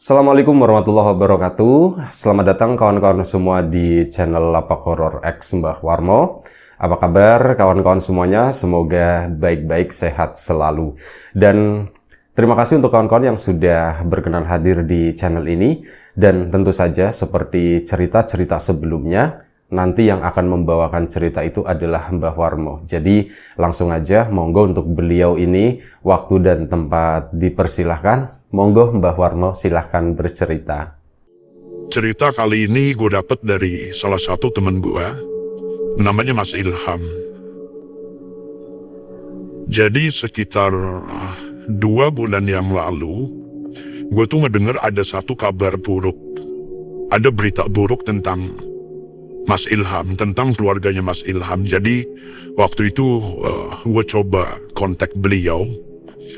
Assalamualaikum warahmatullahi wabarakatuh. Selamat datang kawan-kawan semua di channel Lapak Horor X Mbah Warmo. Apa kabar kawan-kawan semuanya? Semoga baik-baik, sehat selalu. Dan terima kasih untuk kawan-kawan yang sudah berkenan hadir di channel ini. Dan tentu saja seperti cerita-cerita sebelumnya, nanti yang akan membawakan cerita itu adalah Mbah Warmo. Jadi langsung aja, monggo untuk beliau ini waktu dan tempat dipersilahkan. Monggo Mbah Warmo silahkan bercerita. Cerita kali ini gue dapet dari salah satu temen gue, namanya Mas Ilham. Jadi sekitar 2 bulan yang lalu, gue tuh ngedenger ada satu kabar buruk. Ada berita buruk tentang Mas Ilham, tentang keluarganya Mas Ilham. Jadi waktu itu gue coba kontak beliau,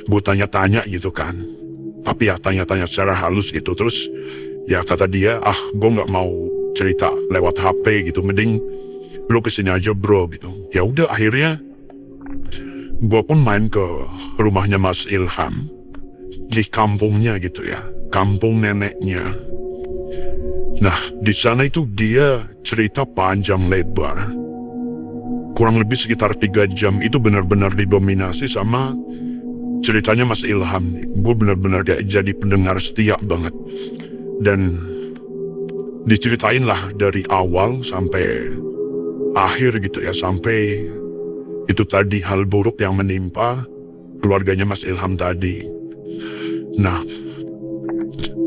gue tanya-tanya gitu kan. Tapi ya tanya-tanya secara halus gitu. Terus ya kata dia, gue gak mau cerita lewat HP gitu, mending lu kesini aja bro gitu. Ya udah akhirnya gue pun main ke rumahnya Mas Ilham di kampungnya gitu ya, kampung neneknya. Nah di sana itu dia cerita panjang lebar, kurang lebih sekitar 3 jam. Itu benar-benar didominasi sama ceritanya Mas Ilham. Gue benar-benar jadi pendengar setia banget. Dan diceritain lah dari awal sampai akhir gitu ya. Sampai itu tadi hal buruk yang menimpa keluarganya Mas Ilham tadi. Nah,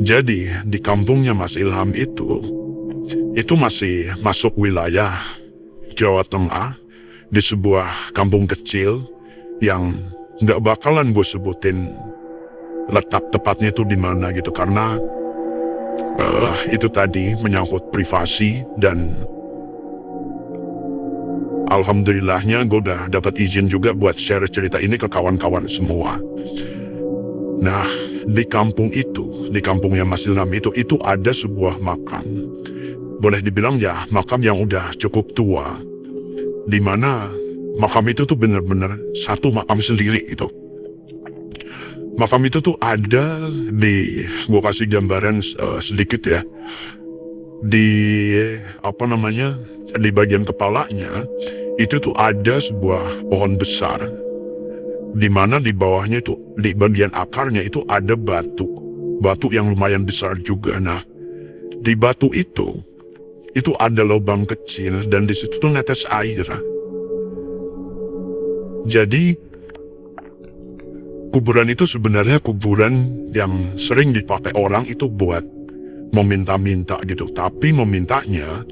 jadi di kampungnya Mas Ilham itu masih masuk wilayah Jawa Tengah, di sebuah kampung kecil yang nggak bakalan gue sebutin letak tepatnya itu di mana gitu, karena itu tadi menyangkut privasi. Dan alhamdulillahnya gue udah dapat izin juga buat share cerita ini ke kawan-kawan semua. Nah di kampung itu, di kampungnya Mas Ilham itu ada sebuah makam, boleh dibilang ya makam yang udah cukup tua, dimana makam itu tuh bener-bener satu makam sendiri gitu. Makam itu tuh ada di, gue kasih gambaran sedikit ya, di di bagian kepalanya itu tuh ada sebuah pohon besar, dimana di bawahnya itu, di bagian akarnya itu ada batu yang lumayan besar juga. Nah di batu itu ada lubang kecil dan di situ tuh netes air. Jadi kuburan itu sebenarnya kuburan yang sering dipakai orang itu buat meminta-minta gitu. Tapi memintanya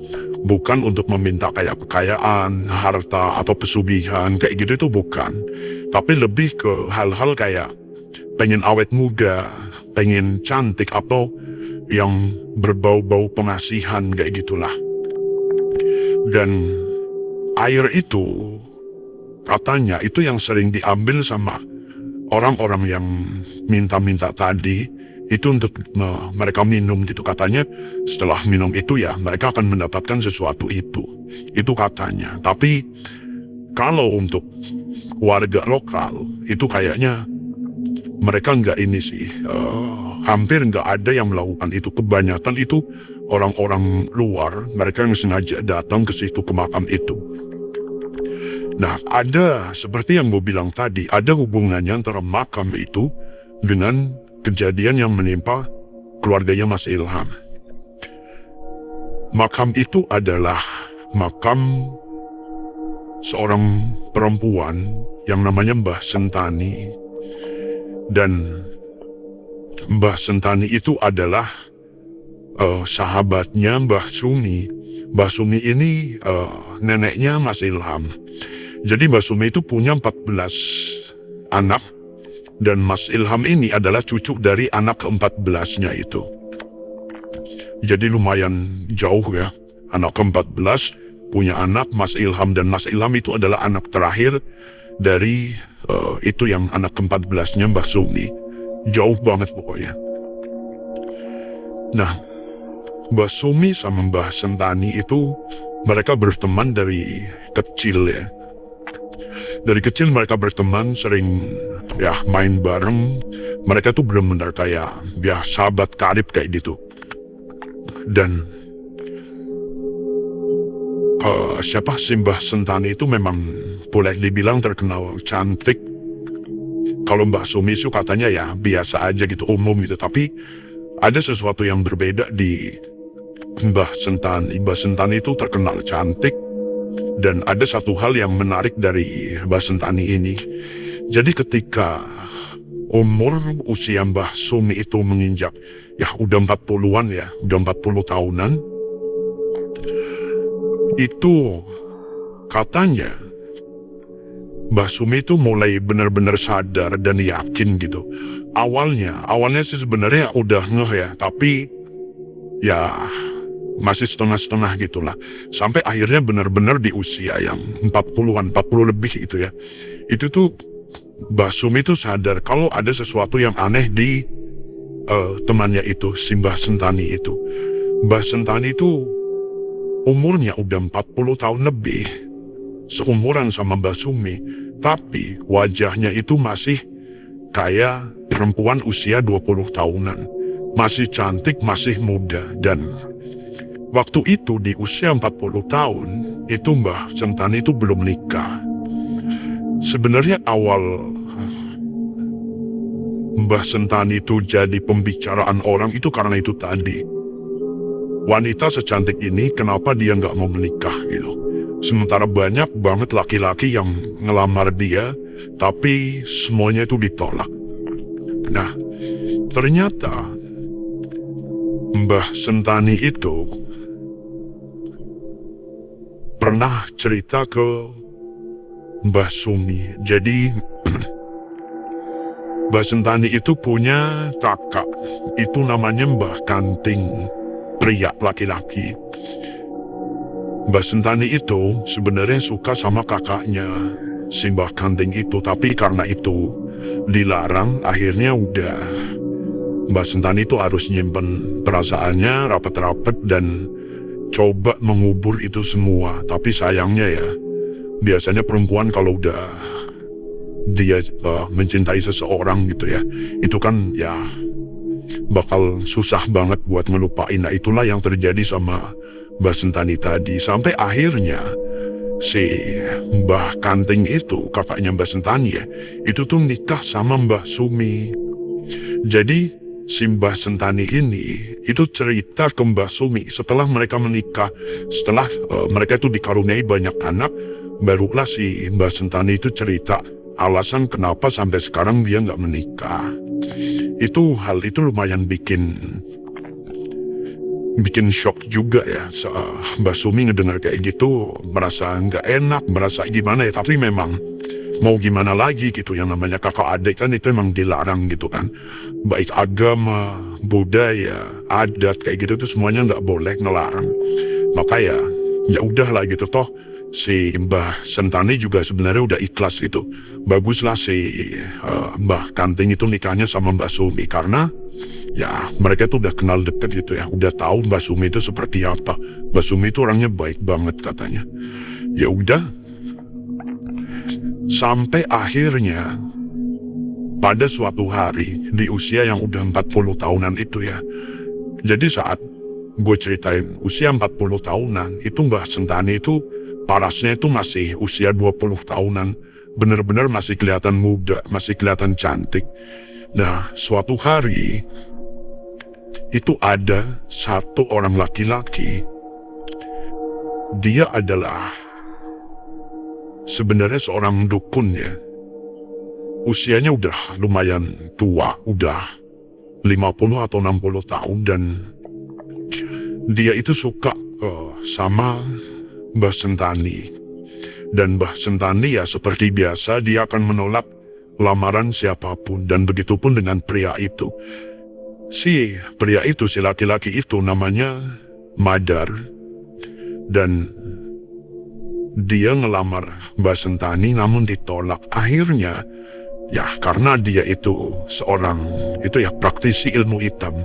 bukan untuk meminta kayak kekayaan, harta, atau pesugihan kayak gitu, itu bukan. Tapi lebih ke hal-hal kayak pengen awet muda, pengen cantik, atau yang berbau-bau pengasihan kayak gitulah. Dan air itu katanya itu yang sering diambil sama orang-orang yang minta-minta tadi, itu untuk mereka minum gitu. Katanya setelah minum itu ya mereka akan mendapatkan sesuatu itu katanya. Tapi kalau untuk warga lokal itu kayaknya mereka nggak ini sih, hampir nggak ada yang melakukan itu. Kebanyakan itu orang-orang luar, mereka yang sengaja datang ke situ, ke makam itu. Nah, ada seperti yang gue bilang tadi, ada hubungannya antara makam itu dengan kejadian yang menimpa keluarganya Mas Ilham. Makam itu adalah makam seorang perempuan yang namanya Mbah Sentani. Dan Mbah Sentani itu adalah sahabatnya Mbah Sumi. Mbah Sumi ini neneknya Mas Ilham. Jadi Mbak Sumi itu punya 14 anak, dan Mas Ilham ini adalah cucu dari anak ke-14-nya itu. Jadi lumayan jauh ya, anak ke-14 punya anak Mas Ilham, dan Mas Ilham itu adalah anak terakhir dari itu yang anak ke-14-nya Mbak Sumi. Jauh banget pokoknya. Nah, Mbak Sumi sama Mbah Sentani itu mereka berteman dari kecil ya. Dari kecil mereka berteman, sering ya main bareng, mereka tuh benar-benar kayak ya sahabat karib kayak gitu. Dan siapa Simbah Sentani itu memang boleh dibilang terkenal cantik. Kalau Mbah Sumi itu katanya ya biasa aja gitu, umum gitu. Tapi ada sesuatu yang berbeda di Mbah Sentani. Mbah Sentani itu terkenal cantik. Dan ada satu hal yang menarik dari Mbah Sentani ini. Jadi ketika usia Mbah Sumi itu menginjak, ya udah 40-an ya, udah 40 tahunan. Itu katanya Mbah Sumi itu mulai benar-benar sadar dan yakin gitu. Awalnya sih sebenarnya udah ngeh ya, tapi ya masih setengah-setengah gitulah. Sampai akhirnya benar-benar di usia yang 40-an, 40 lebih itu ya. Itu tuh Mbah Sumi itu sadar kalau ada sesuatu yang aneh di temannya itu, Simbah Sentani itu. Mbah Sentani itu umurnya udah 40 tahun lebih, seumuran sama Mbah Sumi, tapi wajahnya itu masih kayak perempuan usia 20 tahunan. Masih cantik, masih muda. Dan waktu itu di usia 40 tahun, itu Mbah Sentani itu belum nikah. Sebenarnya awal Mbah Sentani itu jadi pembicaraan orang itu karena itu tadi. Wanita secantik ini kenapa dia nggak mau menikah gitu. Sementara banyak banget laki-laki yang ngelamar dia, tapi semuanya itu ditolak. Nah, ternyata Mbah Sentani itu pernah cerita ke Mbah Sumi. Jadi Mbah Sentani itu punya kakak, itu namanya Mbah Kanting, pria laki-laki. Mbah Sentani itu sebenarnya suka sama kakaknya, si Mbah Kanting itu, tapi karena itu dilarang, akhirnya udah Mbah Sentani itu harus nyimpen perasaannya rapat-rapat dan coba mengubur itu semua. Tapi sayangnya ya, biasanya perempuan kalau udah dia mencintai seseorang gitu ya, itu kan ya bakal susah banget buat ngelupain. Nah, itulah yang terjadi sama Mbah Sentani tadi. Sampai akhirnya si Mbah Kanting itu, kakaknya Mbah Sentani ya, itu tuh nikah sama Mbah Sumi. Jadi si Mbah Sentani ini itu cerita ke Mbah Sumi setelah mereka menikah, setelah mereka itu dikaruniai banyak anak, barulah si Mbah Sentani itu cerita alasan kenapa sampai sekarang dia nggak menikah. Hal itu lumayan bikin shock juga ya. Mbah Sumi ngedengar kayak gitu, merasa nggak enak, merasa gimana ya. Tapi memang mau gimana lagi gitu, yang namanya kakak adik kan itu emang dilarang gitu kan. Baik agama, budaya, adat kayak gitu tuh semuanya nggak boleh, ngelarang. Maka ya udahlah gitu, toh si Mbah Sentani juga sebenarnya udah ikhlas gitu. Baguslah si Mbah Kanting itu nikahnya sama Mbah Sumi, karena ya mereka tuh udah kenal deket gitu ya, udah tahu Mbah Sumi itu seperti apa. Mbah Sumi itu orangnya baik banget katanya. Ya udah, sampai akhirnya pada suatu hari di usia yang udah 40 tahunan itu ya. Jadi saat gue ceritain usia 40 tahunan itu, Mbah Sentani itu parasnya itu masih usia 20 tahunan. Bener-bener masih kelihatan muda, masih kelihatan cantik. Nah, suatu hari itu ada satu orang laki-laki. Dia adalah sebenarnya seorang dukun ya. Usianya udah lumayan tua, udah 50 atau 60 tahun, dan dia itu suka sama Mbah Sentani. Dan Mbah Sentani ya seperti biasa, dia akan menolak lamaran siapapun, dan begitupun dengan pria itu. Si pria itu, si laki-laki itu namanya Madar, dan dia ngelamar Mbah Sentani namun ditolak. Akhirnya ya karena dia itu seorang itu ya praktisi ilmu hitam,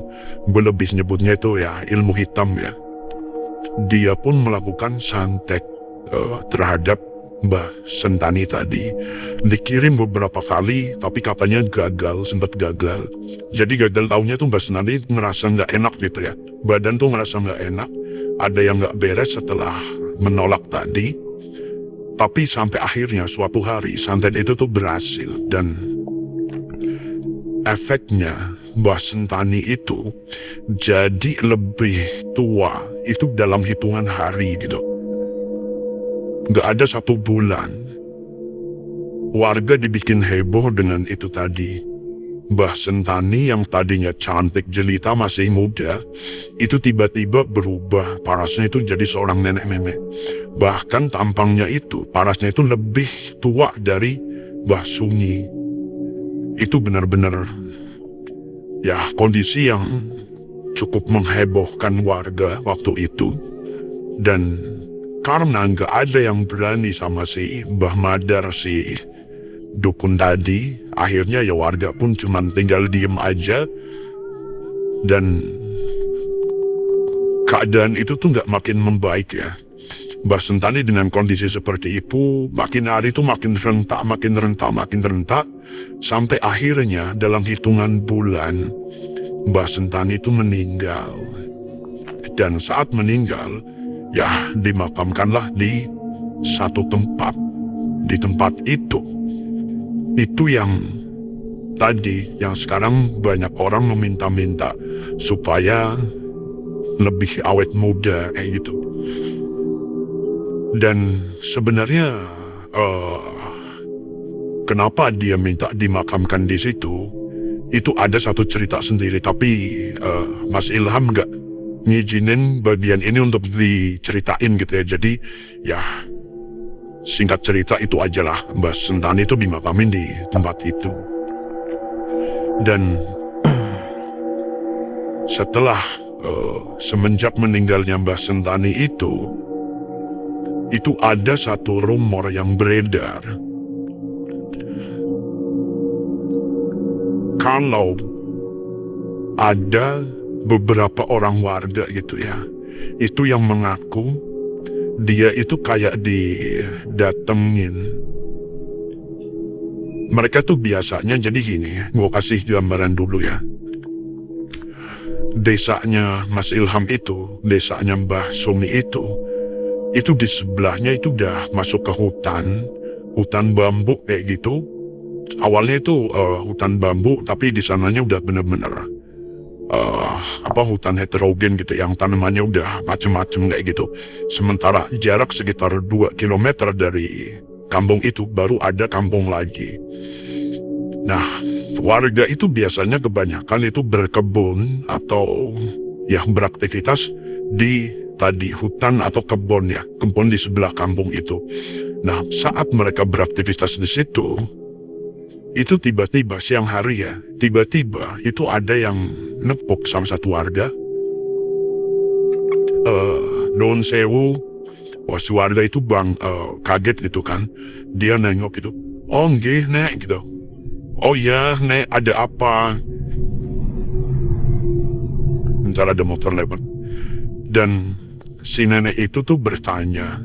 gue lebih nyebutnya itu ya ilmu hitam ya. Dia pun melakukan santet terhadap Mbah Sentani tadi dikirim beberapa kali, tapi katanya gagal, sempat gagal. Jadi gagal taunya tuh Mbah Sentani ngerasa nggak enak gitu ya. Badan tuh ngerasa nggak enak, ada yang nggak beres setelah menolak tadi. Tapi sampai akhirnya suatu hari santet itu tuh berhasil, dan efeknya Mbah Sentani itu jadi lebih tua itu dalam hitungan hari gitu. Gak ada 1 bulan warga dibikin heboh dengan itu tadi. Mbah Sentani yang tadinya cantik jelita masih muda, itu tiba-tiba berubah, parasnya itu jadi seorang nenek-nenek. Bahkan tampangnya itu, parasnya itu lebih tua dari Mbah Sumi. Itu benar-benar ya kondisi yang cukup menghebohkan warga waktu itu. Dan karena nggak ada yang berani sama si Mbah Madar, si dukun tadi, akhirnya ya warga pun cuma tinggal diem aja. Dan keadaan itu tuh nggak makin membaik ya. Mbah Sentani dengan kondisi seperti itu, makin hari itu makin rentak, sampai akhirnya dalam hitungan bulan, Mbah Sentani itu meninggal. Dan saat meninggal, ya dimakamkanlah di satu tempat. Di tempat itu yang tadi, yang sekarang banyak orang meminta-minta supaya lebih awet muda kayak gitu. Dan sebenarnya kenapa dia minta dimakamkan di situ, itu ada satu cerita sendiri, tapi Mas Ilham nggak ngizinin bagian ini untuk diceritain gitu ya. Jadi ya singkat cerita itu aja lah, Mbah Sentani itu dimakamin di tempat itu. Dan setelah semenjak meninggalnya Mbah Sentani itu ada satu rumor yang beredar. Kalau ada beberapa orang warga gitu ya, itu yang mengaku dia itu kayak didatengin. Mereka tuh biasanya jadi gini, gue kasih gambaran dulu ya. Desanya Mas Ilham itu, desanya Mbah Sumi itu di sebelahnya itu udah masuk ke hutan bambu kayak gitu. Awalnya itu hutan bambu, tapi di sananya udah bener-bener hutan heterogen gitu, yang tanamannya udah macem-macem kayak gitu. Sementara jarak sekitar 2 kilometer dari kampung itu baru ada kampung lagi. Nah, warga itu biasanya kebanyakan itu berkebun atau ya beraktivitas di tadi hutan atau kebun ya, kebun di sebelah kampung itu. Nah, saat mereka beraktivitas di situ, itu tiba-tiba siang hari ya, tiba-tiba itu ada yang nepuk sama satu warga. Nun sewu, si warga itu kaget gitu kan. Dia nengok gitu, oh nggih nek gitu. Oh ya nek, ada apa? Bentar ada motor lewat. Dan si nenek itu tuh bertanya,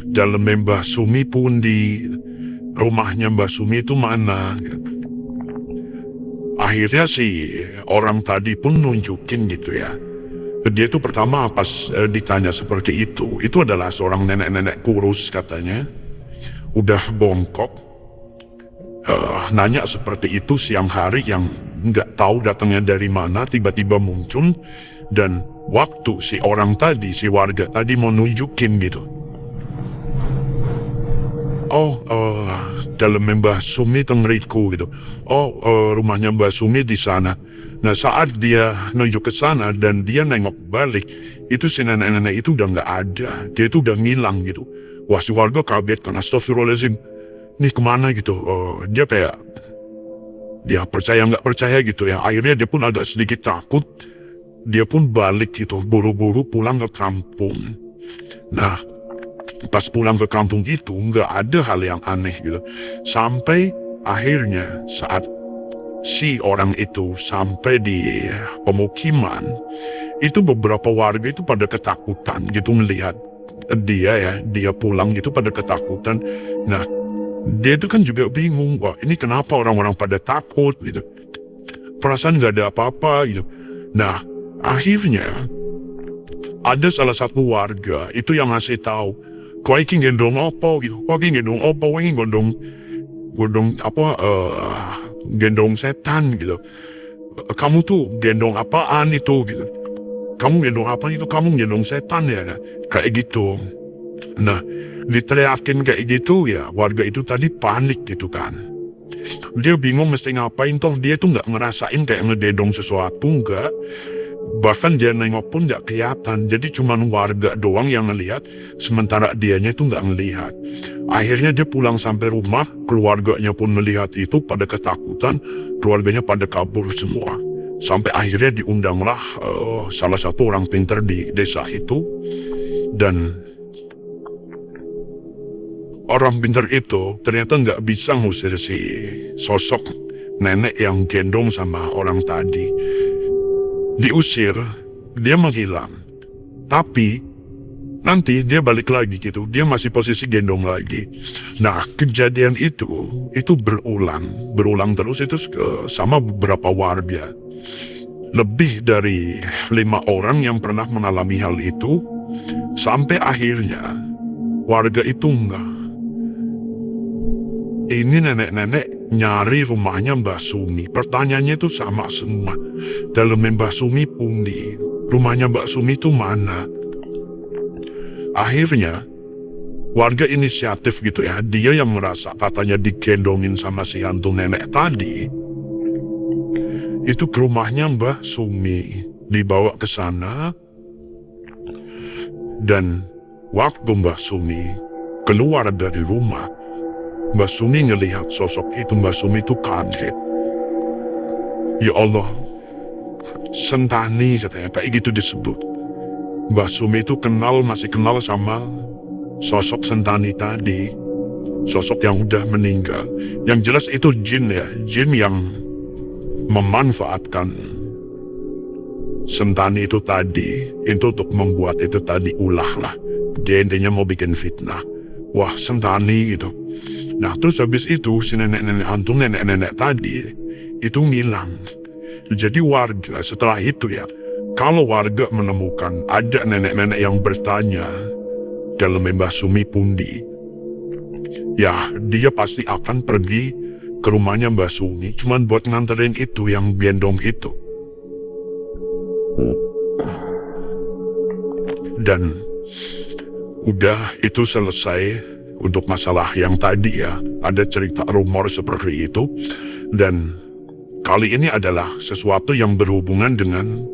dalam Mbah Sumi pun di rumahnya Mbah Sumi itu mana? Akhirnya si orang tadi pun nunjukin gitu ya. Dia itu pertama pas ditanya seperti itu adalah seorang nenek-nenek kurus katanya. Udah bongkok. Nanya seperti itu siang hari, yang nggak tahu datangnya dari mana, tiba-tiba muncul. Dan waktu si orang tadi, si warga tadi mau nunjukin gitu. Dalam Mbah Sumi tengeriku gitu. Rumahnya Mbah Sumi di sana. Nah, saat dia nunjuk ke sana dan dia nengok balik, itu si nenek-nenek itu udah nggak ada. Dia itu udah ngilang gitu. Wah, si warga kaget kan, astagfirullahaladzim. Nih kemana gitu. Dia kayak, dia percaya nggak percaya gitu ya. Akhirnya dia pun agak sedikit takut. Dia pun balik gitu, buru-buru pulang ke kampung. Nah, pas pulang ke kampung itu nggak ada hal yang aneh gitu. Sampai akhirnya saat si orang itu sampai di pemukiman, itu beberapa warga itu pada ketakutan gitu melihat dia pulang itu pada ketakutan. Nah, dia itu kan juga bingung, wah ini kenapa orang-orang pada takut gitu. Perasaan nggak ada apa-apa gitu. Nah, akhirnya ada salah satu warga itu yang ngasih tahu, kau ini gendong apa gitu, kau ini gendong apa, kau ini gendong setan gitu. Kamu tuh gendong apaan itu gitu. Kamu gendong apa itu? Kamu gendong setan ya? Kayak gitu. Nah, diteriakin kayak gitu ya, warga itu tadi panik gitu kan. Dia bingung mesti ngapain, toh dia tuh nggak ngerasain kayak ngededong sesuatu, nggak. Bahkan dia nengok pun nggak kelihatan, jadi cuma warga doang yang ngelihat, sementara dianya itu nggak ngelihat. Akhirnya dia pulang sampai rumah, keluarganya pun melihat itu pada ketakutan, keluarganya pada kabur semua. Sampai akhirnya diundanglah salah satu orang pintar di desa itu, dan orang pintar itu ternyata nggak bisa ngusir si sosok nenek yang gendong sama orang tadi. Diusir, dia menghilang. Tapi nanti dia balik lagi gitu, dia masih posisi gendong lagi. Nah, kejadian itu berulang terus itu sama beberapa warga. Lebih dari 5 orang yang pernah mengalami hal itu, sampai akhirnya warga itu enggak. Ini nenek-nenek nyari rumahnya Mbah Sumi. Pertanyaannya itu sama semua. Dalamnya Mbah Sumi pundi? Rumahnya Mbak Sumi itu mana? Akhirnya warga inisiatif gitu ya, dia yang merasa katanya digendongin sama si hantu nenek tadi. Itu ke rumahnya Mbah Sumi, dibawa ke sana, dan waktu Mbah Sumi keluar dari rumah, Mbah Sumi ngelihat sosok itu. Mbah Sumi itu kaget. Ya Allah, Sentani katanya, kayak gitu disebut. Mbah Sumi itu masih kenal sama sosok Sentani tadi, sosok yang udah meninggal. Yang jelas itu jin ya, jin yang memanfaatkan Sentani itu tadi itu untuk membuat itu tadi ulah lah. Dia intinya mau bikin fitnah. Wah, Sentani gitu. Nah, terus habis itu si nenek-nenek hantu nenek-nenek tadi itu ngilang. Jadi warga setelah itu ya, kalau warga menemukan ada nenek-nenek yang bertanya dalam Mbah Sumi pundi, ya dia pasti akan pergi ke rumahnya Mbah Sumi cuman buat nganterin itu yang gendong itu. Dan udah itu selesai untuk masalah yang tadi ya. Ada cerita rumor seperti itu, dan kali ini adalah sesuatu yang berhubungan dengan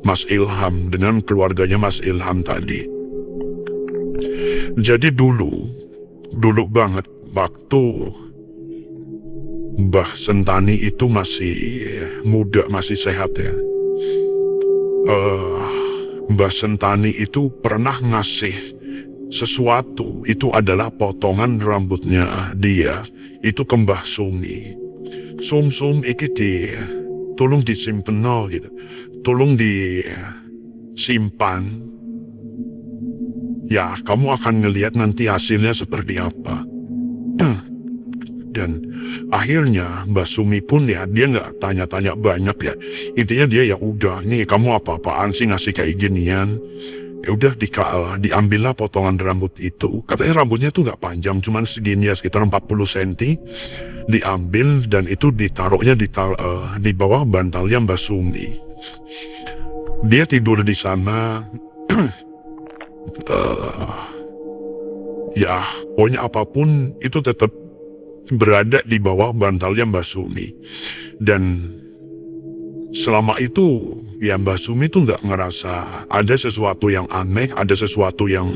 Mas Ilham, dengan keluarganya Mas Ilham tadi. Jadi dulu banget waktu Mbah Sentani itu masih muda, masih sehat ya. Mbah Sentani itu pernah ngasih sesuatu, itu adalah potongan rambutnya dia, itu ke Mbah Sumi. Sum iki tolong disimpen gitu. Tolong disimpan. Ya, kamu akan ngelihat nanti hasilnya seperti apa. Dan akhirnya Mbah Sumi pun ya, dia nggak tanya-tanya banyak ya. Intinya dia ya udah, nih kamu apa-apaan sih ngasih kayak ginian. Ya udah diambillah potongan rambut itu. Katanya rambutnya tuh nggak panjang, cuman segini ya, sekitar 40 cm. Diambil dan itu ditaruhnya di bawah bantalnya Mbah Sumi. Dia tidur di sana. Ya, pokoknya apapun itu tetap berada di bawah bantalnya Mbah Sumi. Dan selama itu ya Mbah Sumi tuh nggak ngerasa ada sesuatu yang aneh, ada sesuatu yang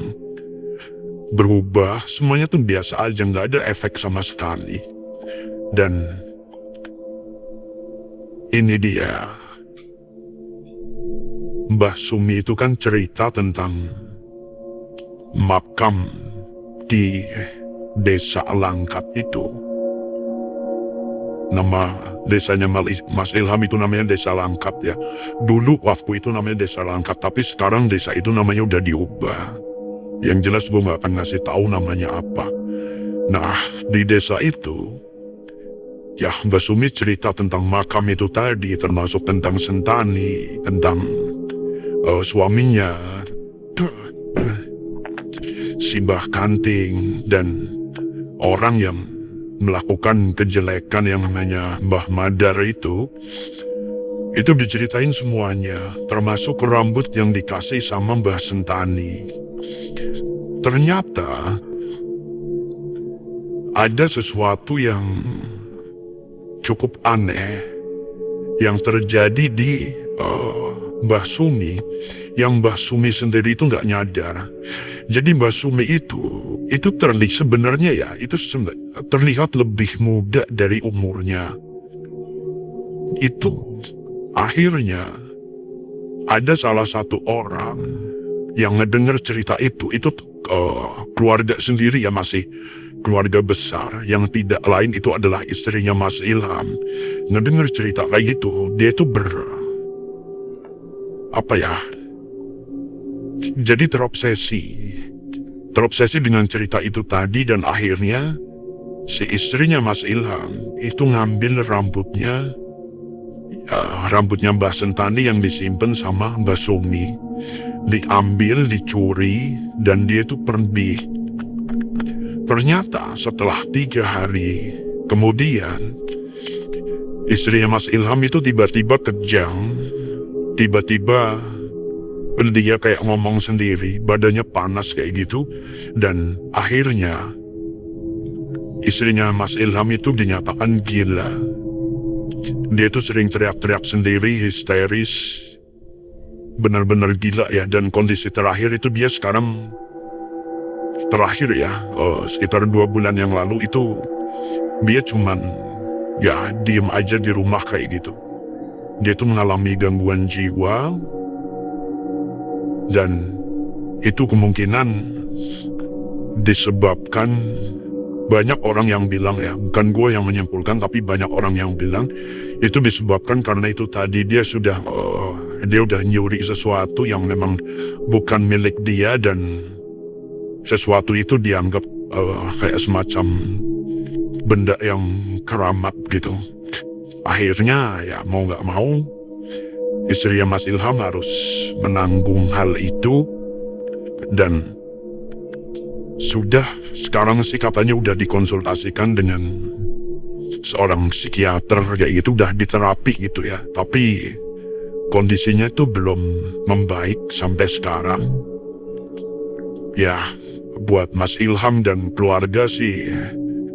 berubah. Semuanya tuh biasa aja, nggak ada efek sama sekali. Dan ini dia, Mbah Sumi itu kan cerita tentang makam di desa Langkat itu. Nama desanya Mas Ilham itu namanya Desa Langkat ya. Dulu waktu itu namanya Desa Langkat, tapi sekarang desa itu namanya udah diubah. Yang jelas gue gak akan ngasih tahu namanya apa. Nah, di desa itu, ya Mbak Sumi cerita tentang makam itu tadi, termasuk tentang Sentani, tentang suaminya, si Mbah Kanting, dan orang yang melakukan kejelekan yang namanya Mbah Madar itu diceritain semuanya, termasuk rambut yang dikasih sama Mbah Sentani. Ternyata ada sesuatu yang cukup aneh yang terjadi di Mbah Sumi, yang Mbah Sumi sendiri itu nggak nyadar. Jadi Mbah Sumi itu terlihat sebenarnya ya, terlihat lebih muda dari umurnya. Itu akhirnya ada salah satu orang yang ngedenger cerita itu keluarga sendiri ya, masih keluarga besar, yang tidak lain itu adalah istrinya Mas Ilham. Ngedenger cerita kayak gitu, dia itu jadi terobsesi dengan cerita itu tadi, dan akhirnya si istrinya Mas Ilham itu ngambil rambutnya Mbah Sentani yang disimpan sama Mbah Sumi, diambil, dicuri, dan dia itu pergi. Ternyata setelah 3 hari kemudian, istrinya Mas Ilham itu tiba-tiba kejang, tiba-tiba dia kayak ngomong sendiri, badannya panas kayak gitu, dan akhirnya istrinya Mas Ilham itu dinyatakan gila. Dia tuh sering teriak-teriak sendiri, histeris, benar-benar gila ya. Dan kondisi terakhir itu dia sekarang, terakhir ya, sekitar 2 bulan yang lalu itu dia cuman ya diem aja di rumah kayak gitu. Dia tuh mengalami gangguan jiwa, dan itu kemungkinan disebabkan, banyak orang yang bilang ya, bukan gue yang menyimpulkan, tapi banyak orang yang bilang itu disebabkan karena itu tadi dia udah nyuri sesuatu yang memang bukan milik dia, dan sesuatu itu dianggap kayak semacam benda yang keramat gitu. Akhirnya ya mau gak mau istrinya Mas Ilham harus menanggung hal itu, dan sudah sekarang sih katanya udah dikonsultasikan dengan seorang psikiater, kayak gitu, udah diterapi gitu ya. Tapi kondisinya tuh belum membaik sampai sekarang. Ya, buat Mas Ilham dan keluarga sih,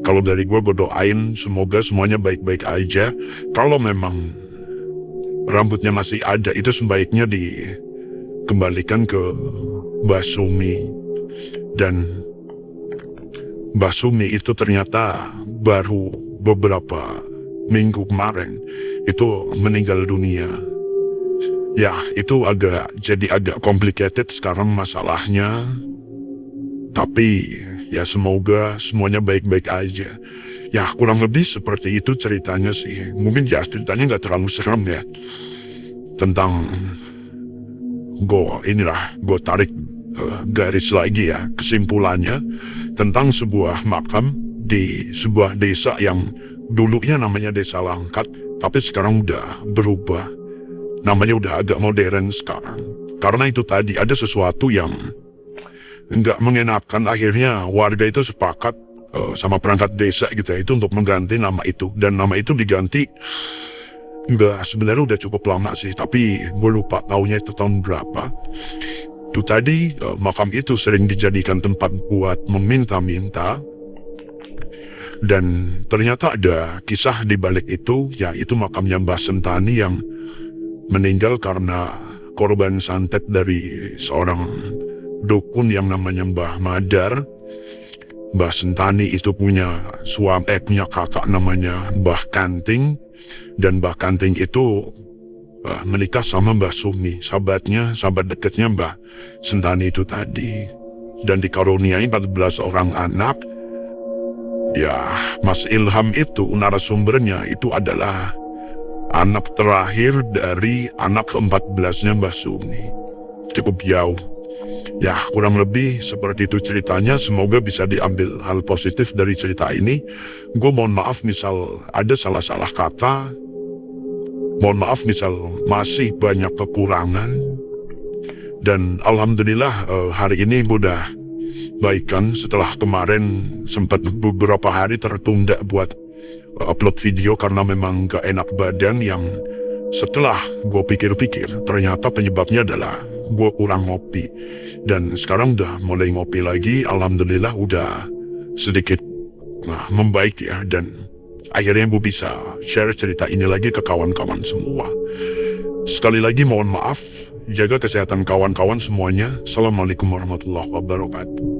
kalau dari gue doain semoga semuanya baik-baik aja. Kalau memang rambutnya masih ada, itu sebaiknya dikembalikan ke Mbah Sumi. Dan Mbah Sumi itu ternyata baru beberapa minggu kemarin itu meninggal dunia. Ya, itu jadi agak complicated sekarang masalahnya. Tapi ya semoga semuanya baik-baik aja. Ya kurang lebih seperti itu ceritanya sih. Mungkin ya ceritanya nggak terlalu serem ya. Tentang gue tarik garis lagi ya, kesimpulannya tentang sebuah makam di sebuah desa yang dulunya namanya Desa Langkat, tapi sekarang udah berubah. Namanya udah agak modern sekarang. Karena itu tadi ada sesuatu yang nggak mengenakan, akhirnya warga itu sepakat sama perangkat desa gitu ya, itu untuk mengganti nama itu. Dan nama itu diganti sebenarnya udah cukup lama sih, tapi gue lupa tahunnya itu tahun berapa. Itu tadi makam itu sering dijadikan tempat buat meminta-minta, dan ternyata ada kisah di balik itu, yaitu makamnya Mbah Sentani yang meninggal karena korban santet dari seorang dukun yang namanya Mbah Madar. Mbah Sentani itu punya kakak namanya Mbah Kanting, dan Mbah Kanting itu menikah sama Mbah Sumi, sahabat dekatnya Mbah Sentani itu tadi, dan dikaruniai 14 orang anak. Ya, Mas Ilham itu narasumbernya itu adalah anak terakhir dari anak ke-14-nya Mbah Sumi. Cukup jauh. Ya, kurang lebih seperti itu ceritanya. Semoga bisa diambil hal positif dari cerita ini. Gue mohon maaf misal ada salah-salah kata. Mohon maaf misal masih banyak kekurangan. Dan alhamdulillah hari ini udah baikan setelah kemarin sempat beberapa hari tertunda buat upload video karena memang gak enak badan yang setelah gue pikir-pikir ternyata penyebabnya adalah gue kurang ngopi. Dan sekarang udah mulai ngopi lagi, alhamdulillah udah sedikit membaik ya. Dan akhirnya gue bisa share cerita ini lagi ke kawan-kawan semua. Sekali lagi mohon maaf, jaga kesehatan kawan-kawan semuanya. Assalamualaikum warahmatullahi wabarakatuh.